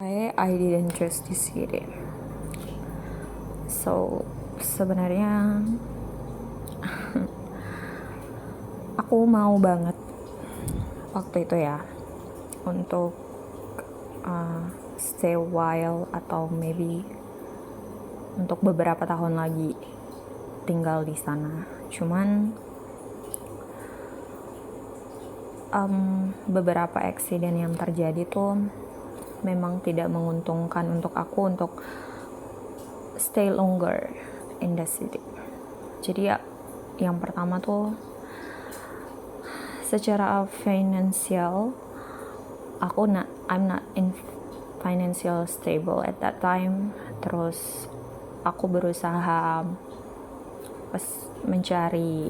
I didn't choose this city. So sebenarnya aku mau banget waktu itu ya untuk stay a while atau maybe untuk beberapa tahun lagi tinggal di sana. Cuman beberapa eksiden yang terjadi tuh memang tidak menguntungkan untuk aku untuk stay longer in the city. Jadi ya, yang pertama tuh secara financial I'm not in financial stable at that time. Terus aku berusaha mencari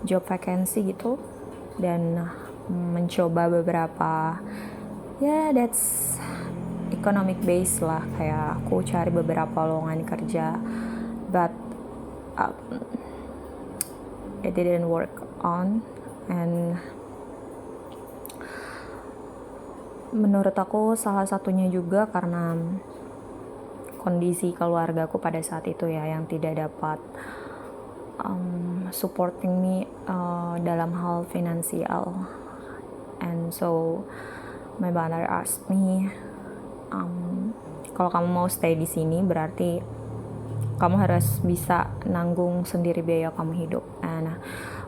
job vacancy gitu dan mencoba beberapa that's economic base lah, kayak aku cari beberapa lowongan kerja, but it didn't work on. And menurut aku salah satunya juga karena kondisi keluargaku pada saat itu ya, yang tidak dapat supporting me dalam hal finansial. And so my mother asked me, kalau kamu mau stay di sini berarti kamu harus bisa nanggung sendiri biaya kamu hidup. And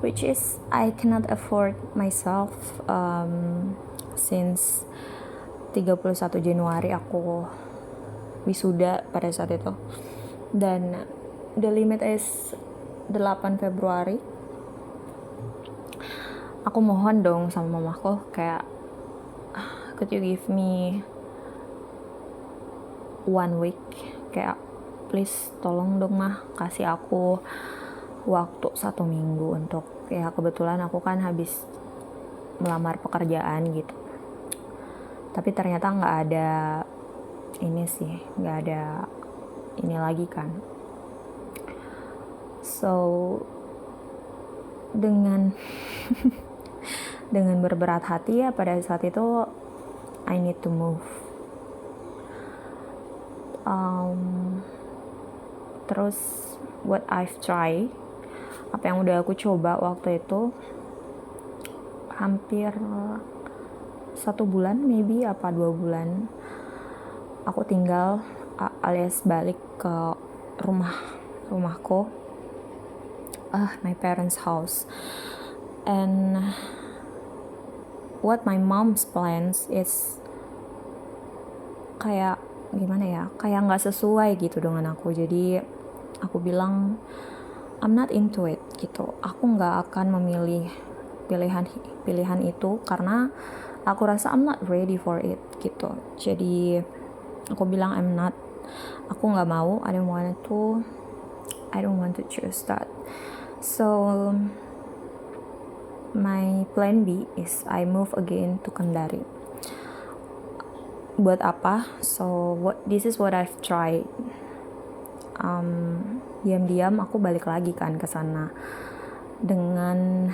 which is I cannot afford myself. Since 31 Januari aku wisuda pada saat itu, dan the limit is 8 Februari. Aku mohon dong sama mamaku, kayak could you give me 1 week, kayak please tolong dong mah kasih aku waktu 1 minggu untuk, ya kebetulan aku kan habis melamar pekerjaan gitu, tapi ternyata nggak ada ini lagi kan. So dengan berberat hati ya pada saat itu I need to move. Terus what I've tried, apa yang udah aku coba waktu itu, hampir 1 bulan maybe 2 bulan aku tinggal alias balik ke rumahku, my parents' house. And what my mom's plans is kayak gimana ya, kayak nggak sesuai gitu dengan aku. Jadi aku bilang I'm not into it gitu. Aku nggak akan memilih pilihan itu karena aku rasa I'm not ready for it gitu. Jadi aku bilang aku nggak mau. I don't want to choose that. So my plan B is I move again to Kendari. Buat apa? So this is what I've tried. Diam-diam aku balik lagi kan ke sana dengan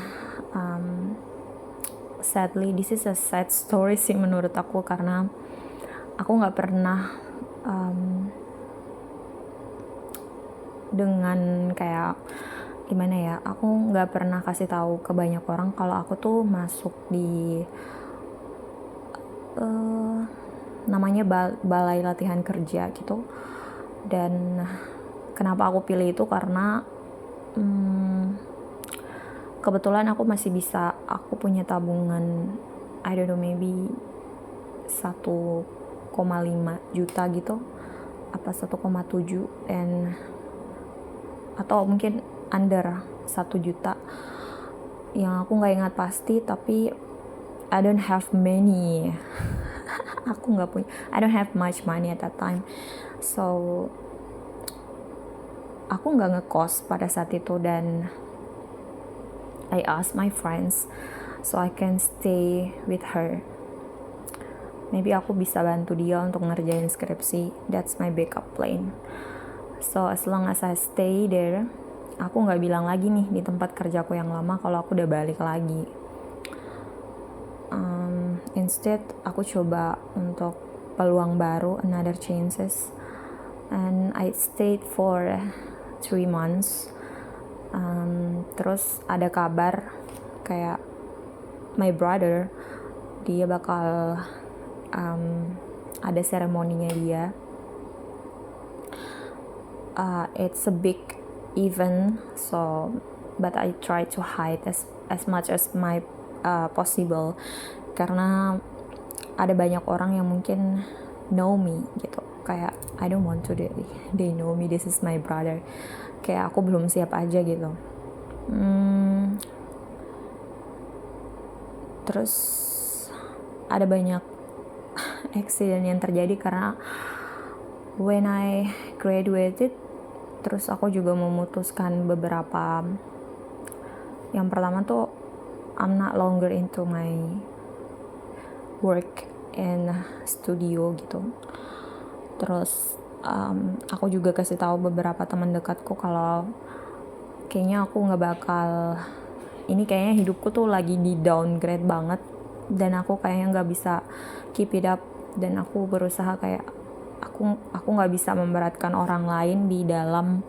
sadly, this is a sad story sih menurut aku, karena aku nggak pernah dengan kayak gimana ya, aku nggak pernah kasih tahu ke banyak orang kalau aku tuh masuk di namanya balai latihan kerja gitu. Dan kenapa aku pilih itu karena kebetulan aku masih bisa, aku punya tabungan I don't know maybe 1,5 juta gitu, apa 1,7, and atau mungkin under 1 juta yang aku nggak ingat pasti, tapi I don't have many I don't have much money at that time. So aku nggak ngekos pada saat itu, dan I asked my friends so I can stay with her. Maybe aku bisa bantu dia untuk ngerjain skripsi. That's my backup plan. So as long as I stay there, aku nggak bilang lagi nih di tempat kerjaku yang lama kalau aku udah balik lagi. instead aku coba untuk peluang baru, another chances, and I stayed for 3 months. Terus ada kabar kayak my brother dia bakal ada seremoninya dia. It's a big event, so but I try to hide as much as my possible, karena ada banyak orang yang mungkin know me gitu. Kayak I don't want to they know me, this is my brother. Kayak aku belum siap aja gitu. Terus ada banyak accident yang terjadi karena when I graduated, terus aku juga memutuskan beberapa. Yang pertama tuh I'm not longer into my work in studio gitu. Terus aku juga kasih tahu beberapa teman dekatku kalau kayaknya aku nggak bakal, ini kayaknya hidupku tuh lagi di downgrade banget dan aku kayaknya nggak bisa keep it up, dan aku berusaha kayak aku nggak bisa memberatkan orang lain di dalam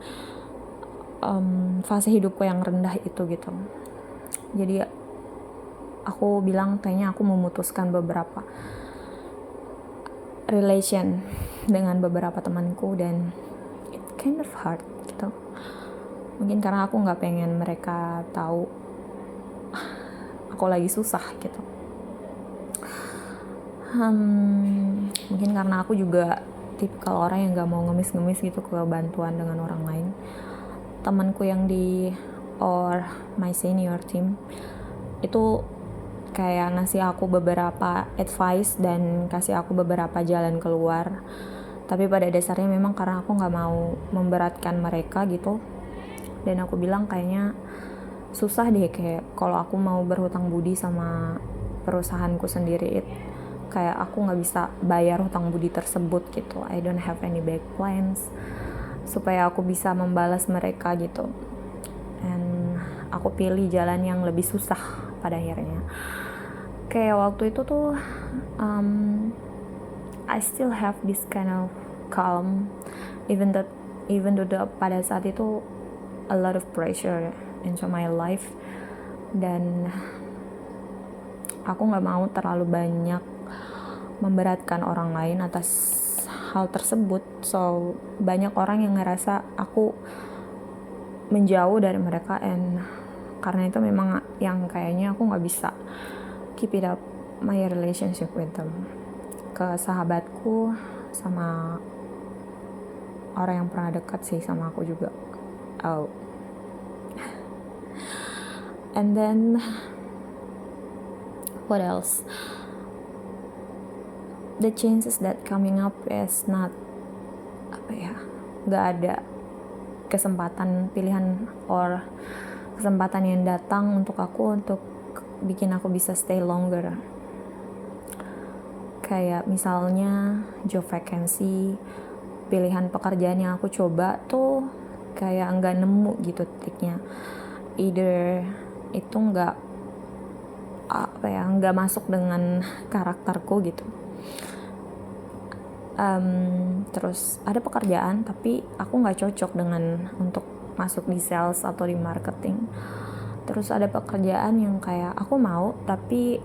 fase hidupku yang rendah itu gitu. Jadi aku bilang kayaknya aku memutuskan beberapa relation dengan beberapa temanku, dan it kind of hard gitu. Mungkin karena aku nggak pengen mereka tahu aku lagi susah gitu. Mungkin karena aku juga tipikal orang yang nggak mau ngemis-ngemis gitu ke bantuan dengan orang lain. Temanku yang di my senior team itu kayak ngasih aku beberapa advice dan kasih aku beberapa jalan keluar, tapi pada dasarnya memang karena aku nggak mau memberatkan mereka gitu. Dan aku bilang kayaknya susah deh, kayak kalau aku mau berhutang budi sama perusahaanku sendiri, kayak aku nggak bisa bayar hutang budi tersebut gitu. I don't have any back plans supaya aku bisa membalas mereka gitu. And aku pilih jalan yang lebih susah pada akhirnya. Kayak waktu itu tuh I still have this kind of calm, even though pada saat itu a lot of pressure into my life, dan aku nggak mau terlalu banyak memberatkan orang lain atas hal tersebut. So banyak orang yang ngerasa aku menjauh dari mereka, and karena itu memang yang kayaknya aku nggak bisa keep it up my relationship with them, ke sahabatku sama orang yang pernah dekat sih sama aku juga. And then what else, the chances that coming up is not nggak ada kesempatan pilihan or kesempatan yang datang untuk bikin aku bisa stay longer. Kayak misalnya job vacancy, pilihan pekerjaan yang aku coba tuh kayak nggak nemu gitu titiknya. Either itu nggak masuk dengan karakterku gitu. Terus ada pekerjaan tapi aku nggak cocok untuk masuk di sales atau di marketing. Terus ada pekerjaan yang kayak aku mau tapi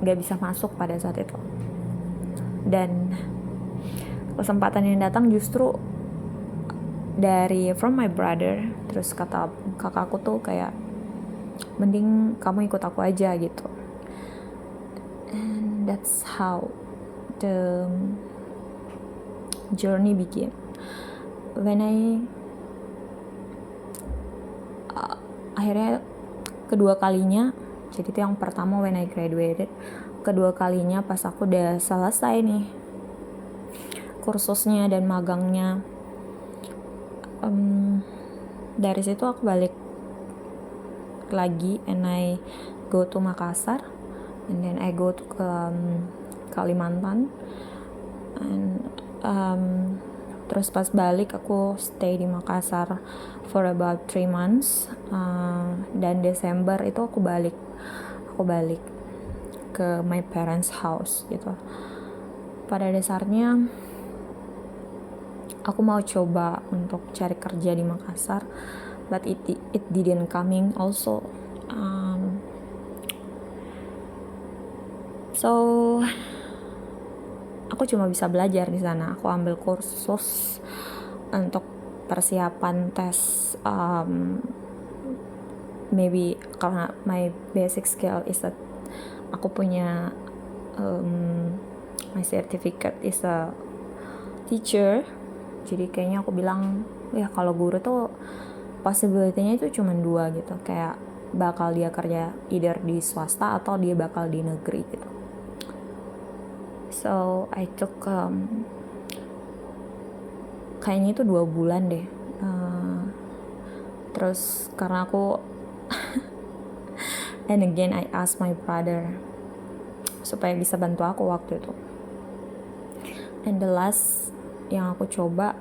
nggak bisa masuk pada saat itu. Dan kesempatan yang datang justru from my brother. Terus kata kakakku tuh kayak, mending kamu ikut aku aja gitu. And that's how the journey begin. When akhirnya kedua kalinya, jadi itu yang pertama when I graduated, kedua kalinya pas aku udah selesai nih kursusnya dan magangnya, dari situ aku balik lagi and I go to Makassar, and then I go to Kalimantan, and terus pas balik aku stay di Makassar for about 3 months, dan Desember itu aku balik ke my parents house gitu. Pada dasarnya aku mau coba untuk cari kerja di Makassar, but it didn't coming also. So aku cuma bisa belajar di sana. Aku ambil kursus untuk persiapan tes, maybe karena my basic skill is that aku punya my certificate is a teacher. Jadi kayaknya aku bilang ya kalau guru tuh possibility-nya itu cuma 2 gitu, kayak bakal dia kerja either di swasta atau dia bakal di negeri gitu. So I took kayaknya itu 2 bulan deh. Terus karena aku and again I asked my brother supaya bisa bantu aku waktu itu. And the last yang aku coba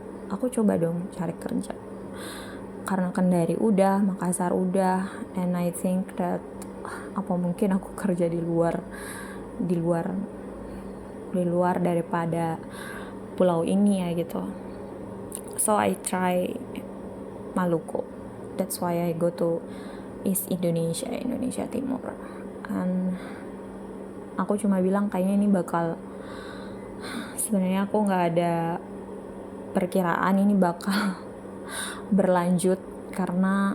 dong cari kerja. Karena Kendari udah, Makassar udah, and I think that apa mungkin aku kerja di luar daripada pulau ini ya gitu. So I try Maluku. That's why I go to East Indonesia Timur. And aku cuma bilang kayaknya ini bakal, sebenarnya aku nggak ada perkiraan ini bakal berlanjut karena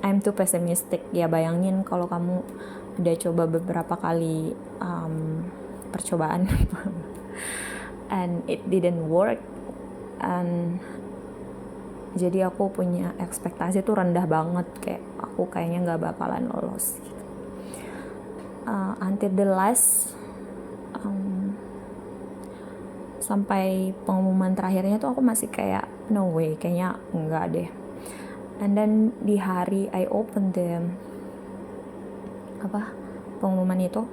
I'm too pessimistic. Ya bayangin kalau kamu udah coba beberapa kali percobaan and it didn't work, and jadi aku punya ekspektasi tuh rendah banget, kayak aku kayaknya nggak bakalan lolos gitu. Until the last sampai pengumuman terakhirnya tuh aku masih kayak no way, kayaknya enggak deh. And then di hari I open the pengumuman itu,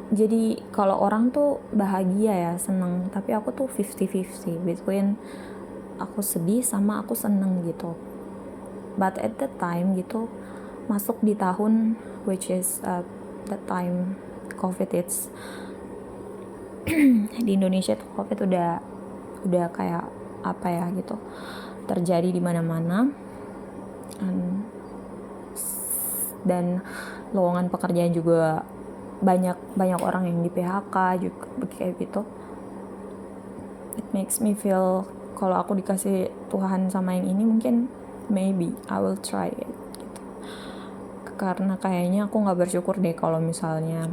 jadi kalau orang tuh bahagia ya, seneng, tapi aku tuh 50-50 between aku sedih sama aku seneng gitu. But at that time gitu, masuk di tahun which is that time COVID it's di Indonesia tuh COVID udah kayak apa ya gitu, terjadi di mana-mana, dan lowongan pekerjaan juga banyak orang yang di PHK juga kayak gitu. It makes me feel kalau aku dikasih Tuhan sama yang ini, mungkin maybe I will try it gitu. Karena kayaknya aku nggak bersyukur deh kalau misalnya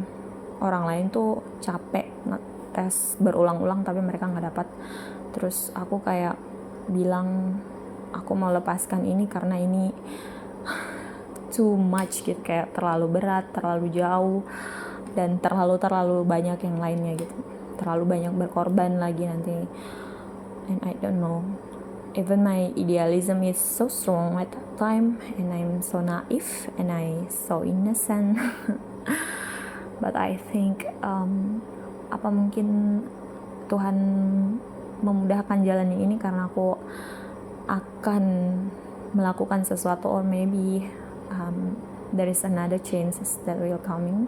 orang lain tuh capek tes berulang-ulang tapi mereka nggak dapat, terus aku kayak bilang aku mau lepaskan ini karena ini too much gitu, kayak terlalu berat, terlalu jauh, dan terlalu banyak yang lainnya gitu, terlalu banyak berkorban lagi nanti. And I don't know, even my idealism is so strong at that time, and I'm so naive and I so innocent. But I think apa mungkin Tuhan memudahkan jalan ini karena aku akan melakukan sesuatu, or maybe there is another chances that will coming.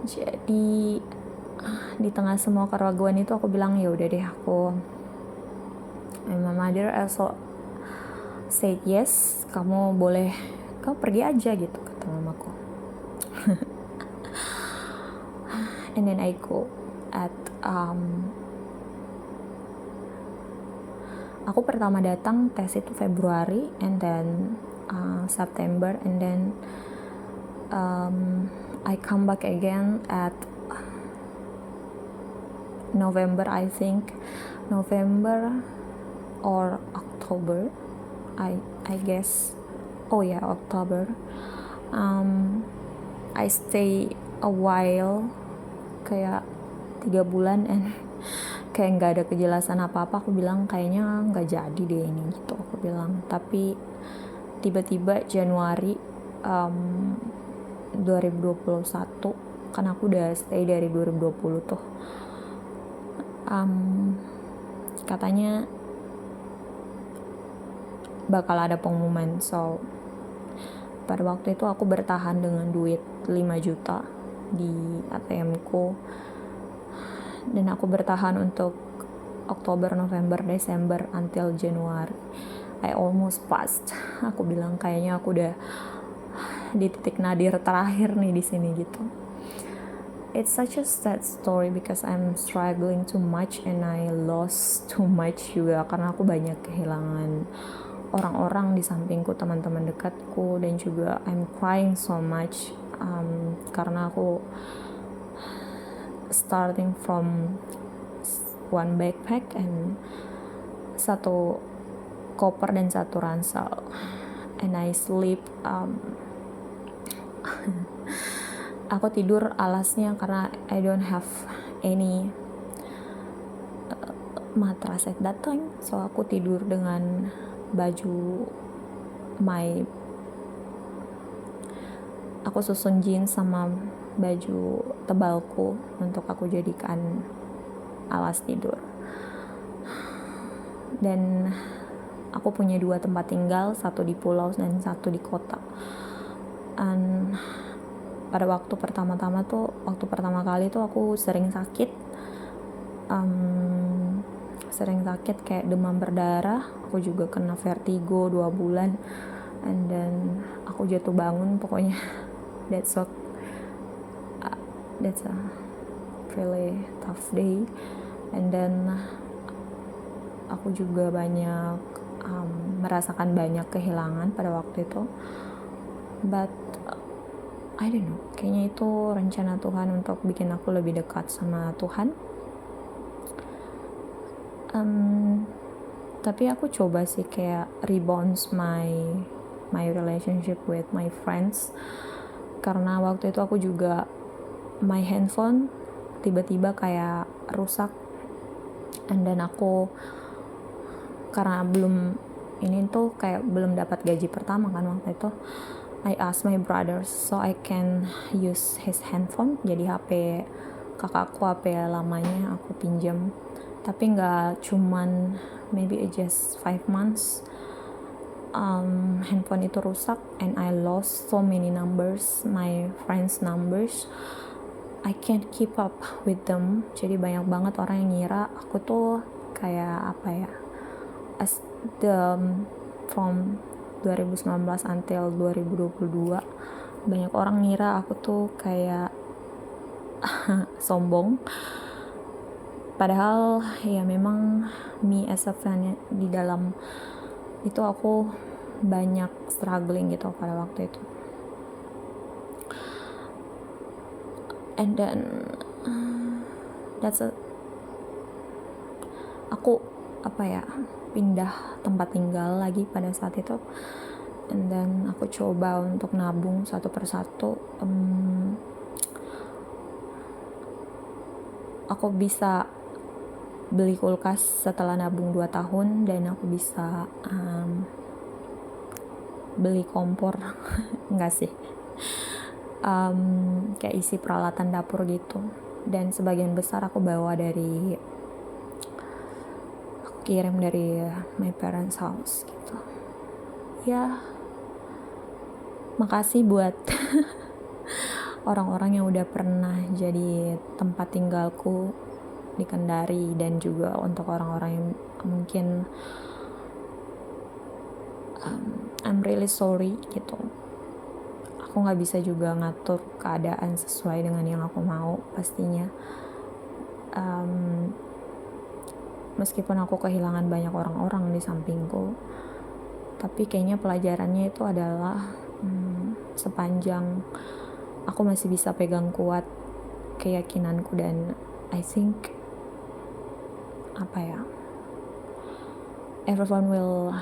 Jadi di tengah semua keraguan itu aku bilang ya udah deh, aku, and my mother also said yes, kamu pergi aja gitu, kata mamaku. And then I go at aku pertama datang tes itu Februari, and then September, and then I come back again at November, I think November or October, I guess. Oh yeah, October. I stay a while, kayak 3 bulan, and kayak nggak ada kejelasan apa-apa. Aku bilang kayaknya nggak jadi deh ini gitu, aku bilang. Tapi tiba-tiba Januari 2021, kan aku udah stay dari 2020 tuh, katanya bakal ada pengumuman. So pada waktu itu aku bertahan dengan duit 5 juta di ATM-ku, dan aku bertahan untuk Oktober, November, Desember until Januari. I almost passed. Aku bilang kayaknya aku udah di titik nadir terakhir nih di sini gitu. It's such a sad story because I'm struggling too much and I lost too much juga, karena aku banyak kehilangan orang-orang di sampingku, teman-teman dekatku, dan juga I'm crying so much karena aku starting from one backpack and satu koper dan satu ransel, and I sleep aku tidur alasnya karena I don't have any matras at that time, so aku tidur dengan baju aku susun jeans sama baju tebalku untuk aku jadikan alas tidur. Dan aku punya 2 tempat tinggal, satu di pulau dan satu di kota. And pada waktu pertama kali tuh aku sering sakit kayak demam berdarah. Aku juga kena vertigo 2 bulan, and then aku jatuh bangun. Pokoknya that's a really tough day. And then aku juga banyak merasakan banyak kehilangan pada waktu itu, but I don't know, kayaknya itu rencana Tuhan untuk bikin aku lebih dekat sama Tuhan. Tapi aku coba sih kayak rebounds my relationship with my friends, karena waktu itu aku juga my handphone tiba-tiba kayak rusak, and then aku karena belum dapat gaji pertama kan waktu itu, I asked my brother so I can use his handphone. Jadi HP kakakku, HP lamanya aku pinjam, tapi nggak cuman maybe just 5 months handphone itu rusak, and I lost so many numbers, my friends numbers. I can't keep up with them. Jadi banyak banget orang yang ngira aku tuh kayak from 2019 until 2022 banyak orang ngira aku tuh kayak sombong. Padahal ya memang me as a fan di dalam itu aku banyak struggling gitu pada waktu itu. And then aku pindah tempat tinggal lagi pada saat itu, and then aku coba untuk nabung satu persatu. Aku bisa beli kulkas setelah nabung 2 tahun, dan aku bisa beli kompor enggak sih, kayak isi peralatan dapur gitu, dan sebagian besar aku kirim dari my parents house gitu ya. Makasih buat orang-orang yang udah pernah jadi tempat tinggalku di Kendari, dan juga untuk orang-orang yang mungkin I'm really sorry gitu. Aku gak bisa juga ngatur keadaan sesuai dengan yang aku mau pastinya. Meskipun aku kehilangan banyak orang-orang di sampingku, tapi kayaknya pelajarannya itu adalah sepanjang aku masih bisa pegang kuat keyakinanku, dan I think everyone will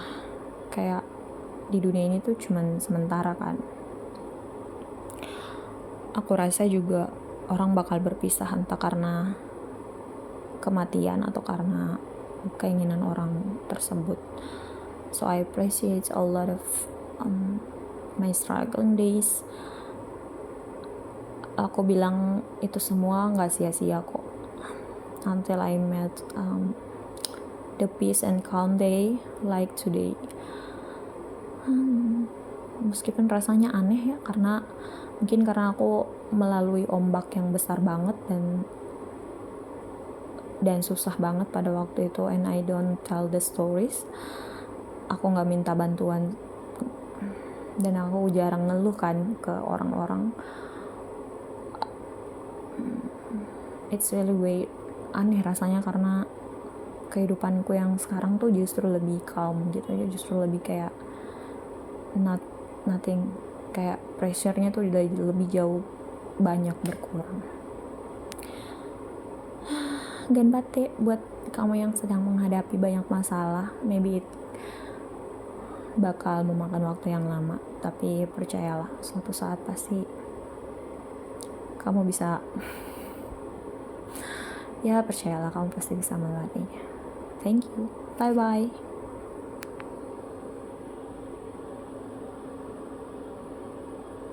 kayak di dunia ini tuh cuman sementara kan. Aku rasa juga orang bakal berpisah entah karena kematian atau karena keinginan orang tersebut. So I appreciate a lot of my struggling days. Aku bilang itu semua gak sia-sia kok, until I met the peace and calm day like today. meskipun rasanya aneh ya, karena mungkin karena aku melalui ombak yang besar banget dan susah banget pada waktu itu, and I don't tell the stories. Aku nggak minta bantuan dan aku jarang ngeluh kan ke orang-orang. It's really weird, aneh rasanya, karena kehidupanku yang sekarang tuh justru lebih calm gitu ya, justru lebih kayak nothing, kayak pressure-nya tuh udah lebih jauh banyak berkurang. Ganbate buat kamu yang sedang menghadapi banyak masalah, maybe it bakal memakan waktu yang lama, tapi percayalah, suatu saat pasti kamu bisa ya, percayalah kamu pasti bisa melewatinya. Thank you, bye bye.